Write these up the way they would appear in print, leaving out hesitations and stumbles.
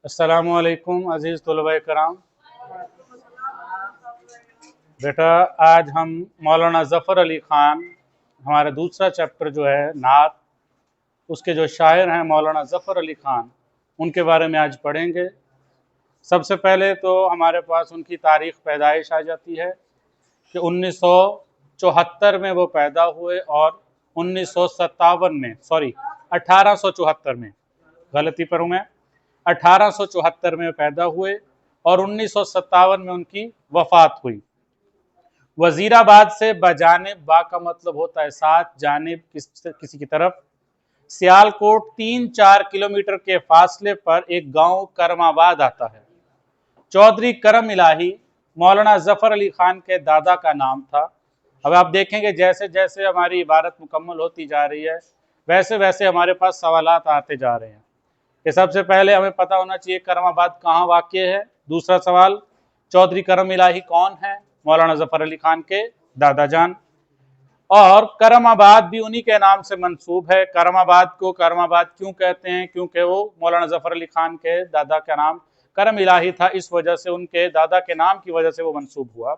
अस्सलाम वालेकुम अज़ीज़ तलबा कराम। बेटा आज हम मौलाना ज़फ़र अली ख़ान, हमारा दूसरा चैप्टर जो है नात, उसके जो शायर हैं मौलाना ज़फ़र अली ख़ान, उनके बारे में आज पढ़ेंगे। सबसे पहले तो हमारे पास उनकी तारीख़ पैदाइश आ जाती है कि 1974 में वो पैदा हुए और 1957 में 1874 में, गलती पर हूँ मैं, 1874 में पैदा हुए और 1957 में उनकी वफ़ात हुई। वज़ीराबाद से बजानिब, बा का मतलब होता है साथ, जानिब किसी की तरफ, सियालकोट 3-4 किलोमीटर के फासले पर एक गांव करमाबाद आता है। चौधरी करम इलाही मौलाना ज़फ़र अली ख़ान के दादा का नाम था। अब आप देखेंगे जैसे जैसे हमारी इबारत मुकम्मल होती जा रही है वैसे वैसे हमारे पास सवालात आते जा रहे हैं कि सबसे पहले हमें पता होना चाहिए करमाबाद कहाँ वाक़ई है। दूसरा सवाल, चौधरी करम इलाही कौन है? मौलाना ज़फ़र अली ख़ान के दादा जान। और करमाबाद भी उन्हीं के नाम से मंसूब है। करमाबाद को करमाबाद क्यों कहते हैं? क्योंकि वो मौलाना ज़फ़र अली ख़ान के दादा का नाम करम इलाही था, इस वजह से उनके दादा के नाम की वजह से वो मंसूब हुआ।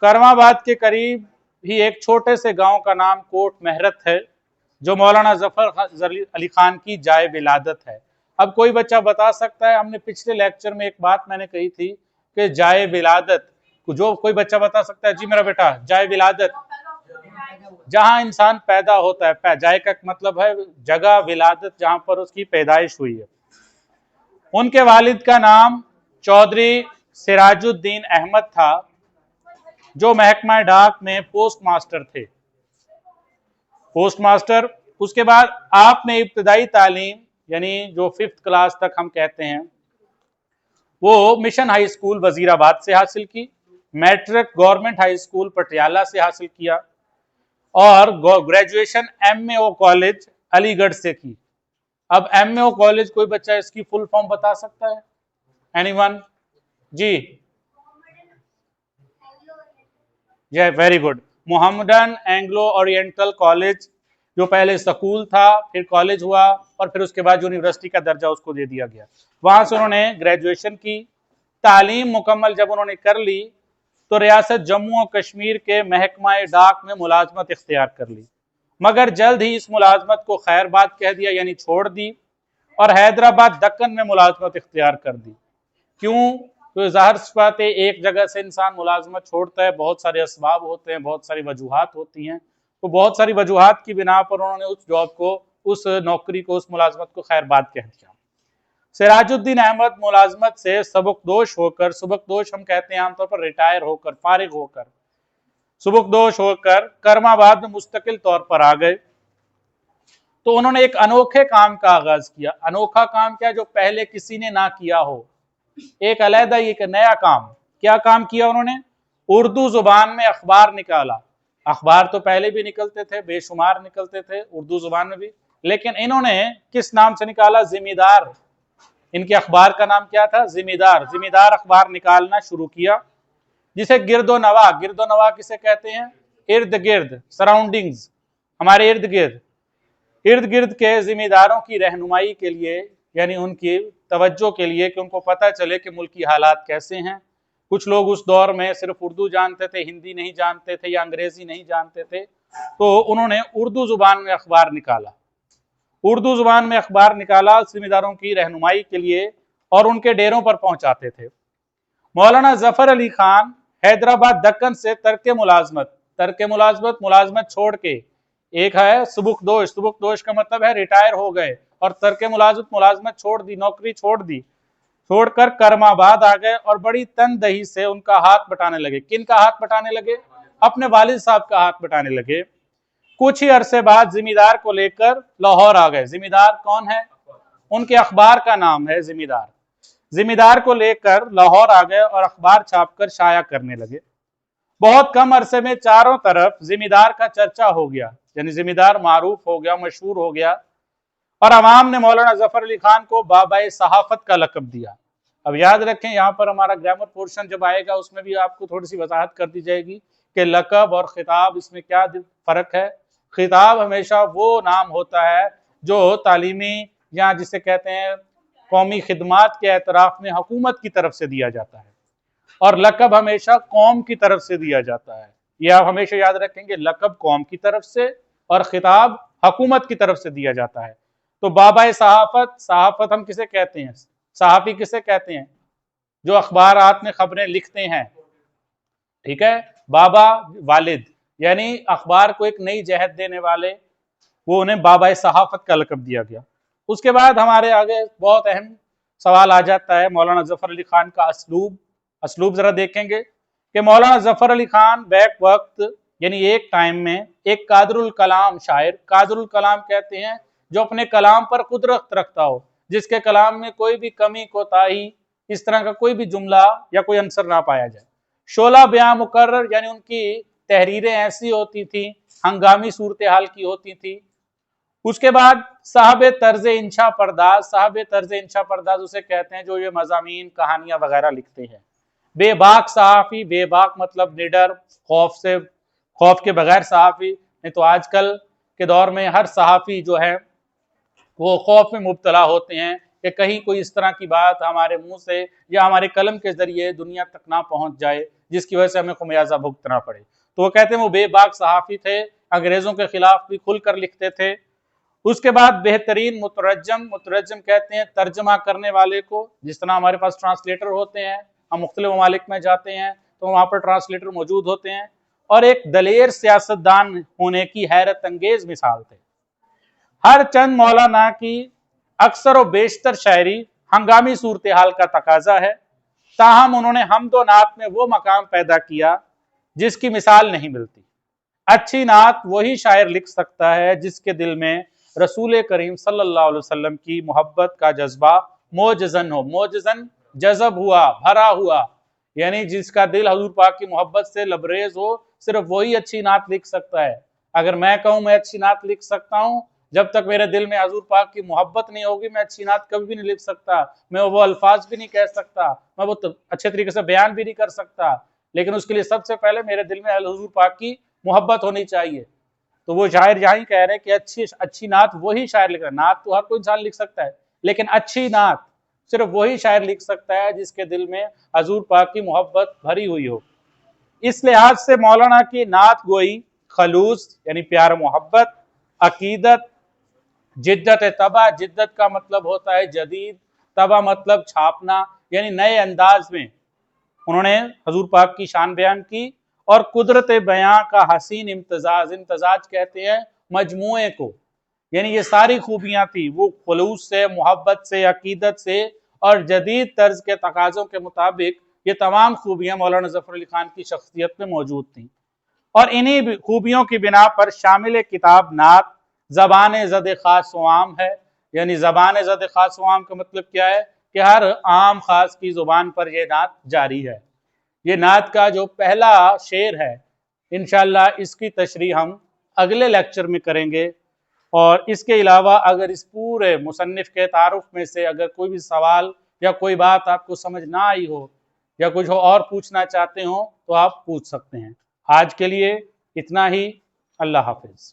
करमाबाद के करीब ही एक छोटे से गांव का नाम कोट मेहरत है, जो मौलाना ज़फ़र अली ख़ान की जाए विलादत है। अब कोई बच्चा बता सकता है, हमने पिछले लेक्चर में एक बात मैंने कही थी कि जाए विलादत, जो कोई बच्चा बता सकता है? जी मेरा बेटा, जाए विलादत जहां इंसान पैदा होता है, जाए का मतलब है जगह, विलादत जहां पर उसकी पैदाइश हुई है। उनके वालिद का नाम चौधरी सिराजुद्दीन अहमद था, जो महकमा डाक में पोस्ट मास्टर थे। पोस्ट मास्टर, उसके बाद आपने इब्तदाई तालीम यानी जो 5th क्लास तक हम कहते हैं वो मिशन हाई स्कूल वजीराबाद से हासिल की, matric government high school Patiala से हासिल किया और ग्रेजुएशन MAO कॉलेज अलीगढ़ से की। अब MAO कॉलेज, कोई बच्चा इसकी फुल फॉर्म बता सकता है? एनीवन? जी very good, Mohammedan Anglo Oriental College, जो पहले स्कूल था फिर कॉलेज हुआ और फिर उसके बाद यूनिवर्सिटी का दर्जा उसको दे दिया गया। वहां से उन्होंने ग्रेजुएशन की। तालीम मुकम्मल जब उन्होंने कर ली तो रियासत जम्मू और कश्मीर के महकमा डाक में मुलाजमत इख्तियार कर ली, मगर जल्द ही इस मुलाजमत को खैर बात कह दिया यानी छोड़ दी और हैदराबाद दक्कन में मुलाजमत इख्तियार कर दी। क्यों? तो ज़ाहिर सी बात है, एक जगह से इंसान मुलाजमत छोड़ता है, बहुत सारे असबाब होते हैं, बहुत सारी वजूहात होती हैं, तो बहुत सारी वजूहात की बिना पर उन्होंने उस जॉब को, उस नौकरी को, उस मुलाजमत को खैरबाद कह दिया। सिराजुद्दीन अहमद मुलाजमत से सबकदोश होकर, सबकदोश हम कहते हैं आमतौर पर रिटायर होकर, फारिग होकर, सबकदोश होकर करमाबाद में मुस्तकिल तौर पर आ गए। तो उन्होंने एक अनोखे काम का आगाज किया। अनोखा काम क्या? जो पहले किसी ने ना किया हो, एक अलहदा, एक नया काम। क्या काम किया उन्होंने? उर्दू जुबान में अखबार निकाला। अखबार तो पहले भी निकलते थे, बेशुमार निकलते थे उर्दू जुबान में भी, लेकिन इन्होंने किस नाम से निकाला? जिम्मेदार। इनके अखबार का नाम क्या था? जिम्मेदार। जिम्मेदार अखबार निकालना शुरू किया, जिसे गिरदो नवा, गिरदो नवा किसे कहते हैं? इर्द गिर्द, सराउंडिंग्स, हमारे इर्द गिर्द, इर्द गिर्द के जिम्मेदारों की रहनुमाई के लिए, यानी उनकी तवज्जो के लिए कि उनको पता चले कि मुल्क की हालात कैसे हैं। कुछ लोग उस दौर में सिर्फ उर्दू जानते थे, हिंदी नहीं जानते थे या अंग्रेजी नहीं जानते थे, तो उन्होंने उर्दू जुबान में अखबार निकाला। उर्दू जुबान में अखबार निकाला जिम्मेदारों की रहनुमाई के लिए और उनके डेरों पर पहुंचाते थे। मौलाना ज़फ़र अली ख़ान हैदराबाद दक्कन से तर्क मुलाजमत, तर्क मुलाजमत, मुलाजमत छोड़ के, एक है सुबुकदोश, सुबुकदोश का मतलब है रिटायर हो गए, और तर्क मुलाजमत, मुलाजमत छोड़ दी, नौकरी छोड़ दी, छोड़कर करमाबाद आ गए और बड़ी तनदही से उनका हाथ बटाने लगे। किन का हाथ बटाने लगे? अपने वालिद साहब का हाथ बटाने लगे। कुछ ही अरसे बाद जिम्मेदार को लेकर लाहौर आ गए। जिम्मेदार कौन है? उनके अखबार का नाम है जिम्मेदार। जिम्मेदार को लेकर लाहौर आ गए और अखबार छापकर शाया करने लगे। बहुत कम अरसे में चारों तरफ जिम्मेदार का चर्चा हो गया, यानी जिम्मेदार मारूफ हो गया, मशहूर हो गया, और अवाम ने मौलाना ज़फ़र अली ख़ान को बाबाए सहाफत का लक़ब दिया। अब याद रखें, यहाँ पर हमारा ग्रामर पोर्शन जब आएगा उसमें भी आपको थोड़ी सी वजाहत कर दी जाएगी कि लक़ब और खिताब, इसमें क्या फ़र्क है। खिताब हमेशा वो नाम होता है जो तालीमी, या जिसे कहते हैं قومی خدمات کے اعتراف میں حکومت کی طرف سے دیا جاتا ہے، اور لقب ہمیشہ قوم کی طرف سے دیا جاتا ہے۔ یہ آپ ہمیشہ یاد رکھیں گے، لقب قوم کی طرف سے اور خطاب حکومت کی طرف سے دیا جاتا ہے۔ تو بابا صحافت، صحافت ہم کسے کہتے ہیں؟ صحافی کسے کہتے ہیں؟ جو اخبارات میں خبریں لکھتے ہیں، ٹھیک ہے؟ بابا والد، یعنی اخبار کو ایک نئی جہت دینے والے، وہ انہیں بابا صحافت کا لقب دیا گیا۔ اس کے بعد ہمارے آگے بہت اہم سوال آ جاتا ہے مولانا ظفر علی خان کا اسلوب ذرا دیکھیں گے کہ مولانا ظفر علی خان بیک وقت یعنی ایک ٹائم میں ایک قادر الکلام شاعر، قادر الکلام کہتے ہیں جو اپنے کلام پر قدرت رکھتا ہو، جس کے کلام میں کوئی بھی کمی کوتاہی اس طرح کا کوئی بھی جملہ یا کوئی عنصر نہ پایا جائے۔ شعلہ بیاں مقرر، یعنی ان کی تحریریں ایسی ہوتی تھیں، ہنگامی صورتحال کی ہوتی تھی۔ اس کے بعد صاحب طرز انشا پرداز، صاحب طرز انشا پرداز اسے کہتے ہیں جو یہ مضامین، کہانیاں وغیرہ لکھتے ہیں۔ بے باک صحافی، بے باک مطلب نڈر، خوف کے بغیر صحافی، نہیں تو آج کل کے دور میں ہر صحافی جو ہے وہ خوف میں مبتلا ہوتے ہیں کہ کہیں کوئی اس طرح کی بات ہمارے منہ سے یا ہمارے قلم کے ذریعے دنیا تک نہ پہنچ جائے جس کی وجہ سے ہمیں خمیازہ بھگتنا پڑے۔ تو وہ کہتے ہیں وہ بے باک صحافی تھے، انگریزوں کے خلاف بھی کھل کر لکھتے تھے۔ اس کے بعد بہترین مترجم کہتے ہیں ترجمہ کرنے والے کو، جس طرح ہمارے پاس ٹرانسلیٹر ہوتے ہیں، ہم مختلف ممالک میں جاتے ہیں تو وہاں پر ٹرانسلیٹر موجود ہوتے ہیں، اور ایک دلیر سیاستدان ہونے کی حیرت انگیز مثال تھے۔ ہر چند مولانا کی اکثر و بیشتر شاعری ہنگامی صورتحال کا تقاضا ہے، تاہم انہوں نے حمد و نعت میں وہ مقام پیدا کیا جس کی مثال نہیں ملتی۔ اچھی نعت وہی شاعر لکھ سکتا ہے جس کے دل میں رسول کریم صلی اللہ علیہ وسلم کی محبت کا جذبہ موجزن ہو، موجزن جذب ہوا، بھرا ہوا، یعنی جس کا دل حضور پاک کی محبت سے لبریز ہو، صرف وہی اچھی نعت لکھ سکتا ہے۔ اگر میں کہوں میں اچھی نعت لکھ سکتا ہوں، جب تک میرے دل میں حضور پاک کی محبت نہیں ہوگی میں اچھی نعت کبھی بھی نہیں لکھ سکتا، میں وہ الفاظ بھی نہیں کہہ سکتا، میں وہ اچھے طریقے سے بیان بھی نہیں کر سکتا، لیکن اس کے لیے سب سے پہلے میرے دل میں حضور پاک کی محبت ہونی چاہیے۔ تو وہ شاعر یہاں کہہ رہے ہیں کہ اچھی نعت وہی شاعر لکھ رہا ہے۔ نعت تو ہر کوئی انسان لکھ سکتا ہے، لیکن اچھی نعت صرف وہی شاعر لکھ سکتا ہے جس کے دل میں حضور پاک کی محبت بھری ہوئی ہو۔ اس لحاظ سے مولانا کی نعت گوئی خلوص یعنی پیار محبت، عقیدت، جدت طبع، جدت کا مطلب ہوتا ہے جدید، طبع مطلب چھاپنا، یعنی نئے انداز میں انہوں نے حضور پاک کی شان بیان کی، اور قدرت بیاں کا حسین امتزاج، امتزاج کہتے ہیں مجموعے کو، یعنی یہ ساری خوبیاں تھی وہ خلوص سے، محبت سے، عقیدت سے اور جدید طرز کے تقاضوں کے مطابق یہ تمام خوبیاں مولانا ظفر علی خان کی شخصیت میں موجود تھیں، اور انہی خوبیوں کی بنا پر شامل کتاب نعت زبان زد خاص و عام ہے۔ یعنی زبان زد خاص و عام کا مطلب کیا ہے کہ ہر عام خاص کی زبان پر یہ نعت جاری ہے۔ یہ نعت کا جو پہلا شعر ہے انشاءاللہ اس کی تشریح ہم اگلے لیکچر میں کریں گے، اور اس کے علاوہ اگر اس پورے مصنف کے تعارف میں سے اگر کوئی بھی سوال یا کوئی بات آپ کو سمجھ نہ آئی ہو یا کچھ اور پوچھنا چاہتے ہوں تو آپ پوچھ سکتے ہیں۔ آج کے لیے اتنا ہی، اللہ حافظ۔